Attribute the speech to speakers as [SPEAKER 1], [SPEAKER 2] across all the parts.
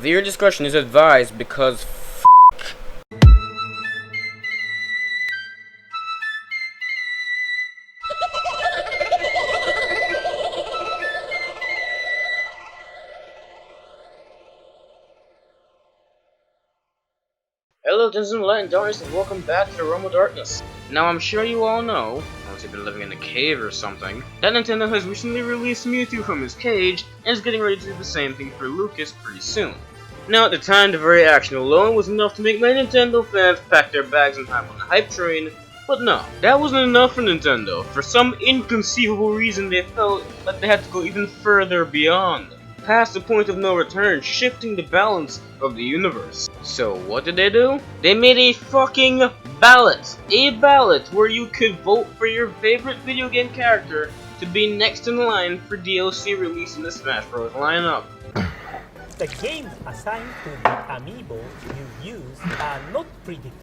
[SPEAKER 1] Viewer discretion is advised because Hello, Dungeons and Light and Darkness, and welcome back to the Realm of Darkness. Now, I'm sure you all know, unless you've been living in a cave or something, that Nintendo has recently released Mewtwo from his cage, and is getting ready to do the same thing for Lucas pretty soon. Now, at the time, the very action alone was enough to make many Nintendo fans pack their bags and hop on the hype train, but no, that wasn't enough for Nintendo. For some inconceivable reason, they felt like they had to go even further beyond, past the point of no return, shifting the balance of the universe. So what did they do? They made a fucking ballot! A ballot where you could vote for your favorite video game character to be next in line for DLC release in the Smash Bros. Lineup.
[SPEAKER 2] The games assigned to the amiibo you use are not predictable.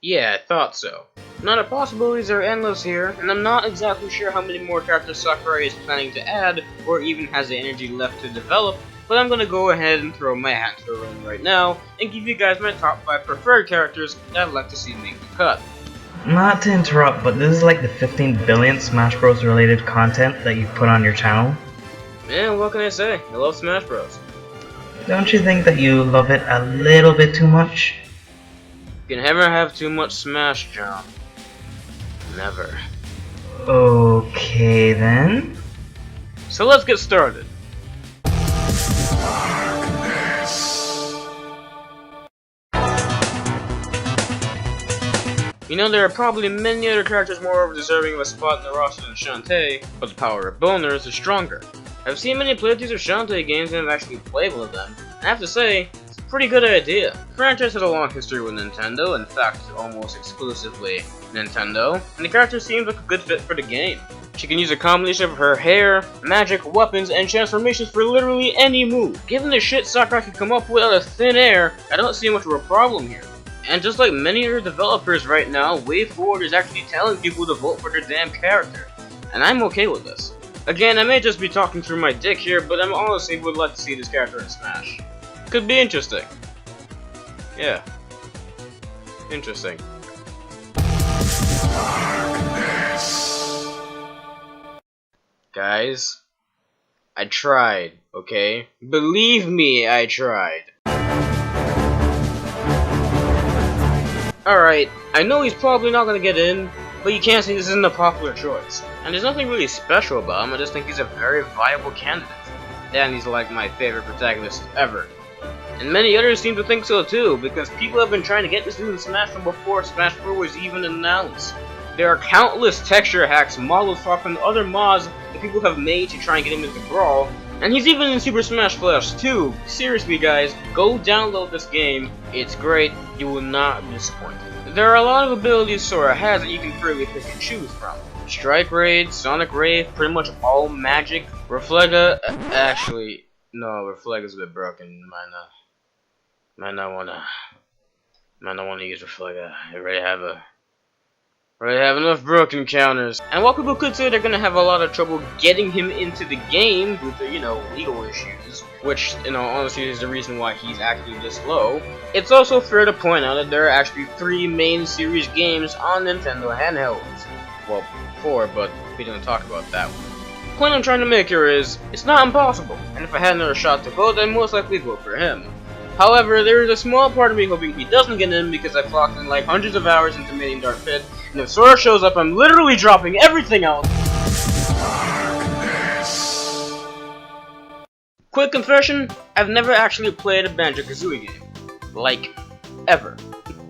[SPEAKER 1] Yeah, I thought so. Now the possibilities are endless here, and I'm not exactly sure how many more characters Sakurai is planning to add, or even has the energy left to develop, but I'm gonna go ahead and throw my hat to the ring right now, and give you guys my top 5 preferred characters that I'd like to see make the cut.
[SPEAKER 3] Not to interrupt, but this is like the 15 billion Smash Bros. Related content that you've put on your channel.
[SPEAKER 1] Man, what can I say? I love Smash Bros.
[SPEAKER 3] Don't you think that you love it a little bit too much?
[SPEAKER 1] You can never have too much Smash, John. Never.
[SPEAKER 3] Okay then.
[SPEAKER 1] So let's get started. You know, there are probably many other characters more deserving of a spot in the roster than Shantae, but the power of boners is stronger. I've seen many playthroughs of Shantae games and have actually played one of them. I have to say, it's a pretty good idea. The franchise has a long history with Nintendo, in fact, almost exclusively Nintendo, and the character seems like a good fit for the game. She can use a combination of her hair, magic, weapons, and transformations for literally any move. Given the shit Sakurai can come up with out of thin air, I don't see much of a problem here. And just like many other developers right now, WayForward is actually telling people to vote for their damn character. And I'm okay with this. Again, I may just be talking through my dick here, but I honestly would like to see this character in Smash. Could be interesting. Yeah. Interesting. Guys, I tried, okay? Believe me, I tried. Alright, I know he's probably not gonna get in, but you can't say this isn't a popular choice. And there's nothing really special about him, I just think he's a very viable candidate. And he's like my favorite protagonist ever. And many others seem to think so too, because people have been trying to get this dude in Smash from before Smash Bros. Was even announced. There are countless texture hacks, model swap, and other mods that people have made to try and get him into Brawl. And he's even in Super Smash Bros. too. Seriously guys, go download this game. It's great. You will not be disappointed. There are a lot of abilities Sora has that you can freely pick and choose from. Strike Raid, Sonic Raid, pretty much all magic. Reflega, actually, no, Reflega's a bit broken. Might not wanna use Reflega. I already have enough broken counters. And while people could say they're gonna have a lot of trouble getting him into the game due to, legal issues, which, honestly is the reason why he's actually this low, it's also fair to point out that there are actually 3 main series games on Nintendo handhelds. Well, 4, but we didn't talk about that one. The point I'm trying to make here is, it's not impossible, and if I had another shot to vote, I'd most likely vote for him. However, there is a small part of me hoping he doesn't get in because I clocked in like hundreds of hours into Mating Dark Pit, and if Sora shows up, I'm literally dropping everything else. Quick confession, I've never actually played a Banjo-Kazooie game. Like, ever.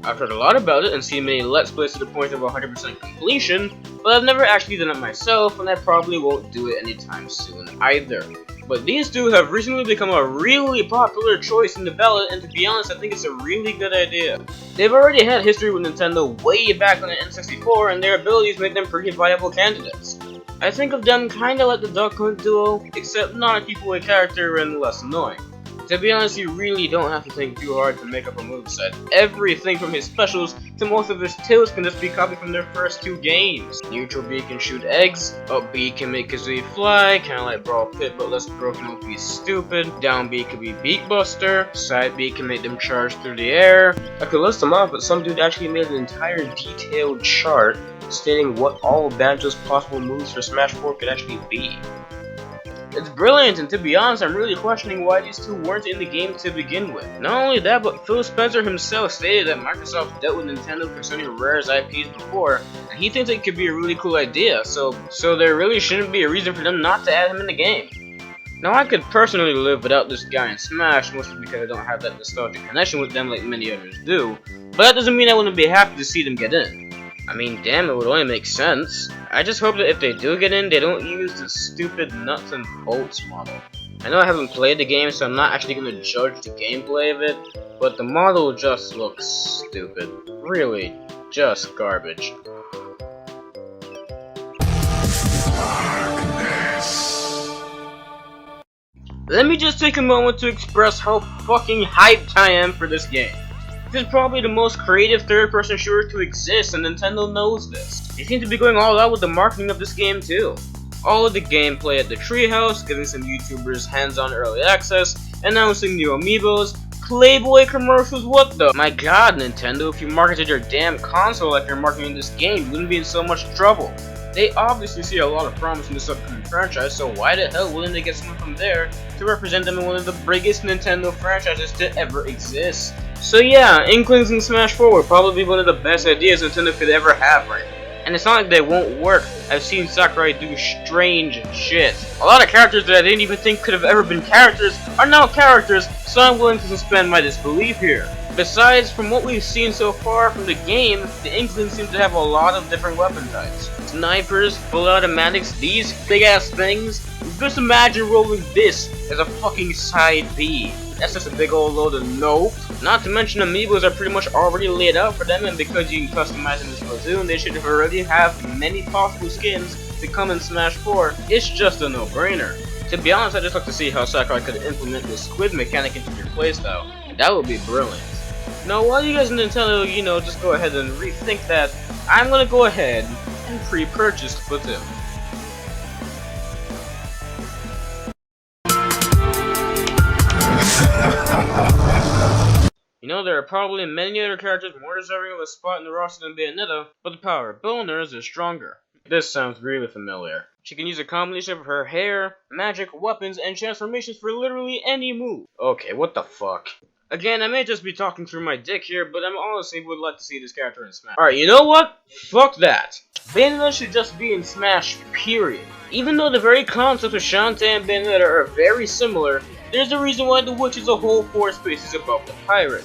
[SPEAKER 1] I've heard a lot about it and seen many Let's Plays to the point of 100% completion, but I've never actually done it myself, and I probably won't do it anytime soon either. But these two have recently become a really popular choice in the ballot, and to be honest, I think it's a really good idea. They've already had history with Nintendo way back on the N64, and their abilities make them pretty viable candidates. I think of them kinda like the Duck Hunt duo, except not a keep-away character and less annoying. To be honest, you really don't have to think too hard to make up a moveset. Everything from his specials to most of his tilts can just be copied from their first 2 games. Neutral B can shoot eggs, up B can make Kazooie fly, kinda like Brawl Pit but less broken, won't be stupid. Down B can be Beat Buster, side B can make them charge through the air.
[SPEAKER 4] I could list them off, but some dude actually made an entire detailed chart stating what all of Banjo's possible moves for Smash 4 could actually be.
[SPEAKER 1] It's brilliant, and to be honest, I'm really questioning why these two weren't in the game to begin with. Not only that, but Phil Spencer himself stated that Microsoft dealt with Nintendo concerning Rare's IPs before, and he thinks it could be a really cool idea, so there really shouldn't be a reason for them not to add him in the game. Now, I could personally live without this guy in Smash, mostly because I don't have that nostalgic connection with them like many others do, but that doesn't mean I wouldn't be happy to see them get in. I mean, damn, it would only make sense. I just hope that if they do get in, they don't use the stupid nuts and bolts model. I know I haven't played the game, so I'm not actually going to judge the gameplay of it, but the model just looks stupid. Really, just garbage. Let me just take a moment to express how fucking hyped I am for this game. This is probably the most creative third-person shooter to exist, and Nintendo knows this. They seem to be going all out with the marketing of this game too. All of the gameplay at the Treehouse, giving some YouTubers hands-on early access, announcing new amiibos, Playboy commercials, what the? My god, Nintendo, if you marketed your damn console like you're marketing this game, you wouldn't be in so much trouble. They obviously see a lot of promise in this upcoming franchise, so why the hell wouldn't they get someone from there to represent them in one of the biggest Nintendo franchises to ever exist? So yeah, Inklings in Smash 4 would probably be one of the best ideas Nintendo could ever have right now. And it's not like they won't work. I've seen Sakurai do strange shit. A lot of characters that I didn't even think could have ever been characters are now characters, so I'm willing to suspend my disbelief here. Besides, from what we've seen so far from the game, the Inklings seem to have a lot of different weapon types. Snipers, full automatics, these big ass things. Just imagine rolling this as a fucking side B. That's just a big old load of nope. Not to mention amiibos are pretty much already laid out for them, and because you can customize them in Splatoon, they should already have many possible skins to come in Smash 4. It's just a no-brainer. To be honest, I just like to see how Sakurai could implement this squid mechanic into their playstyle, and that would be brilliant. Now, while you guys in Nintendo, just go ahead and rethink that, I'm gonna go ahead and pre-purchase Splatoon. There are probably many other characters more deserving of a spot in the roster than Bayonetta, but the power of Boners is stronger. This sounds really familiar. She can use a combination of her hair, magic, weapons, and transformations for literally any move. Okay, what the fuck? Again, I may just be talking through my dick here, but I honestly would like to see this character in Smash. Alright, you know what? Fuck that. Bayonetta should just be in Smash, period. Even though the very concepts of Shantae and Bayonetta are very similar, there's a reason why the Witch is a whole 4 spaces above the Pirate.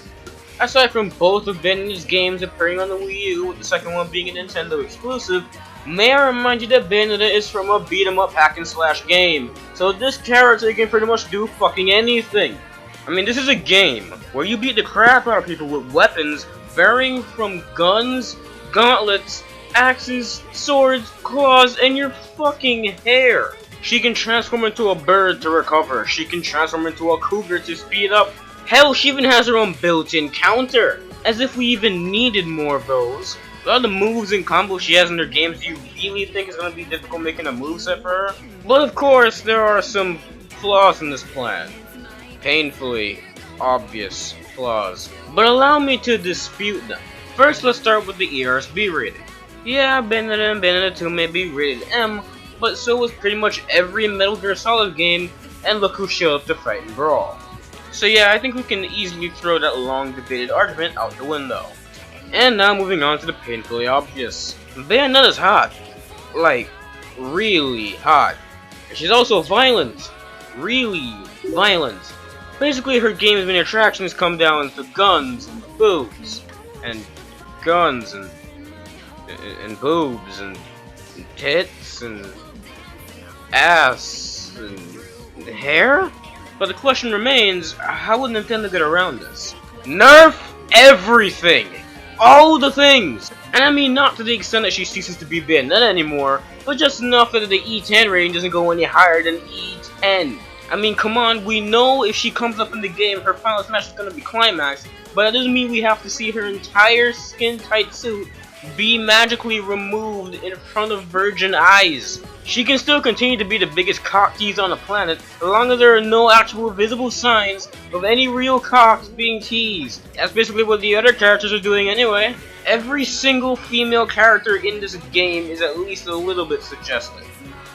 [SPEAKER 1] Aside from both of Bayonetta's games appearing on the Wii U, with the second one being a Nintendo exclusive, may I remind you that Bayonetta is from a beat-em-up hack-and-slash game, so this character can pretty much do fucking anything. I mean, this is a game where you beat the crap out of people with weapons varying from guns, gauntlets, axes, swords, claws, and your fucking hair. She can transform into a bird to recover, she can transform into a cougar to speed up. Hell, she even has her own built-in counter. As if we even needed more of those. With all the moves and combos she has in her games, do you really think it's gonna be difficult making a moveset for her? But of course, there are some flaws in this plan. Painfully obvious flaws. But allow me to dispute them. First, let's start with the ERSB rating. Yeah, Bayonetta and Bayonetta 2 may be rated M, but so was pretty much every Metal Gear Solid game, and look who showed up to fight and brawl. So yeah, I think we can easily throw that long debated argument out the window. And now moving on to the painfully obvious. Bayonetta's hot. Like, really hot. And she's also violent. Really violent. Basically, her game's main attractions come down to guns and boobs. And guns and boobs and tits and ass and hair? But the question remains, how would Nintendo get around this? Nerf everything! All the things! And I mean not to the extent that she ceases to be Bayonetta anymore, but just enough that the E10 rating doesn't go any higher than E10. I mean, come on, we know if she comes up in the game, her final smash is gonna be Climax, but that doesn't mean we have to see her entire skin-tight suit be magically removed in front of virgin eyes. She can still continue to be the biggest cock tease on the planet, as long as there are no actual visible signs of any real cocks being teased. That's basically what the other characters are doing anyway. Every single female character in this game is at least a little bit suggestive.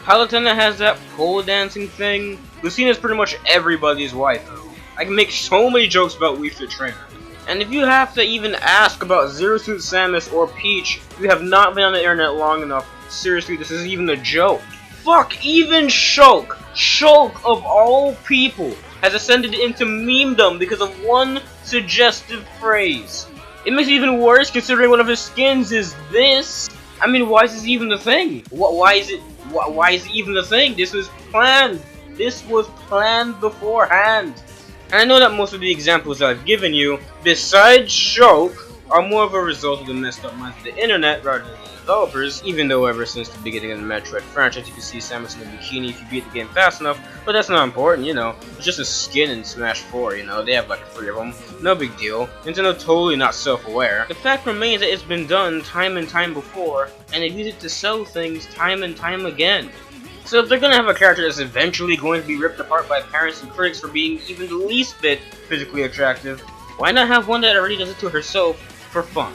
[SPEAKER 1] Palutena has that pole dancing thing. Lucina's pretty much everybody's waifu. I can make so many jokes about Wii Fit Trainer. And if you have to even ask about Zero Suit Samus or Peach, you have not been on the internet long enough. Seriously, this isn't even a joke. Fuck, even Shulk! Shulk, of all people, has ascended into memedom because of one suggestive phrase. It makes it even worse considering one of his skins is this. I mean, why is this even the thing? Why is it even the thing? This was planned. This was planned beforehand. And I know that most of the examples that I've given you, besides Shulk, are more of a result of the messed up minds of the internet rather than the developers, even though ever since the beginning of the Metroid franchise you can see Samus in a bikini if you beat the game fast enough, but that's not important, you know. It's just a skin in Smash 4, you know, they have like 3 of them, no big deal. Nintendo totally not self-aware. The fact remains that it's been done time and time before, and they've used it to sell things time and time again. So if they're gonna have a character that's eventually going to be ripped apart by parents and critics for being even the least bit physically attractive, why not have one that already does it to herself for fun?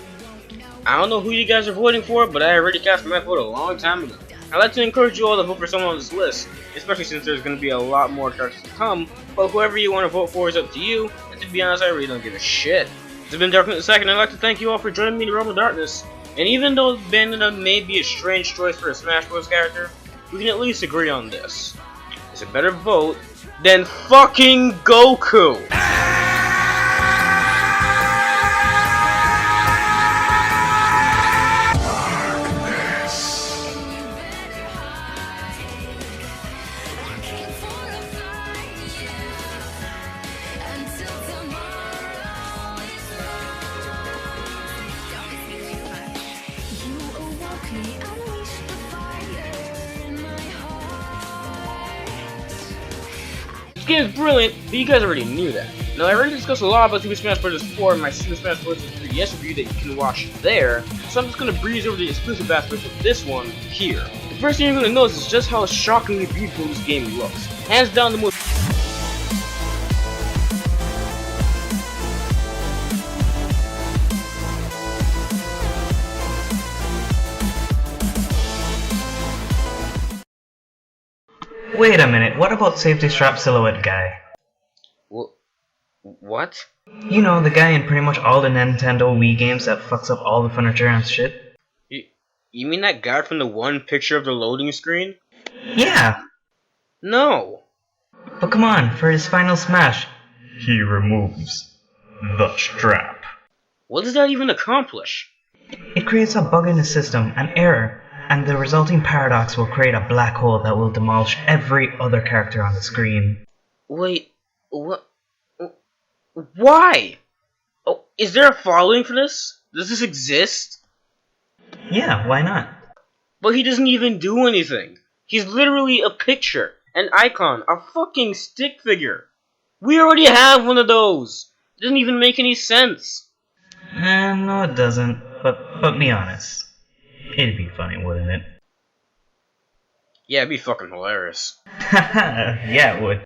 [SPEAKER 1] I don't know who you guys are voting for, but I already cast my vote a long time ago. I'd like to encourage you all to vote for someone on this list, especially since there's going to be a lot more characters to come, but whoever you want to vote for is up to you, and to be honest, I really don't give a shit. This has been Darkness II, and I'd like to thank you all for joining me in the Realm of Darkness. And even though Bandana may be a strange choice for a Smash Bros. Character, we can at least agree on this. It's a better vote than fucking Goku! This game is brilliant, but you guys already knew that. Now, I already discussed a lot about Super Smash Bros. 4 in my Super Smash Bros. 3DS review that you can watch there, so I'm just gonna breeze over the exclusive aspects of this one here. The first thing you're gonna notice is just how shockingly beautiful this game looks. Hands down the most.
[SPEAKER 3] Wait a minute, what about Safety Strap Silhouette Guy?
[SPEAKER 1] What?
[SPEAKER 3] You know, the guy in pretty much all the Nintendo Wii games that fucks up all the furniture and shit?
[SPEAKER 1] You mean that guy from the one picture of the loading screen?
[SPEAKER 3] Yeah!
[SPEAKER 1] No!
[SPEAKER 3] But come on, for his final smash, he removes the strap.
[SPEAKER 1] What does that even accomplish?
[SPEAKER 3] It creates a bug in the system, an error, and the resulting paradox will create a black hole that will demolish every other character on the screen.
[SPEAKER 1] Wait, what? Why? Oh, is there a following for this? Does this exist?
[SPEAKER 3] Yeah, why not?
[SPEAKER 1] But he doesn't even do anything. He's literally a picture, an icon, a fucking stick figure. We already have one of those. It doesn't even make any sense.
[SPEAKER 3] No, it doesn't. But be honest. It'd be funny, wouldn't it?
[SPEAKER 1] Yeah, it'd be fucking hilarious.
[SPEAKER 3] Yeah, it would.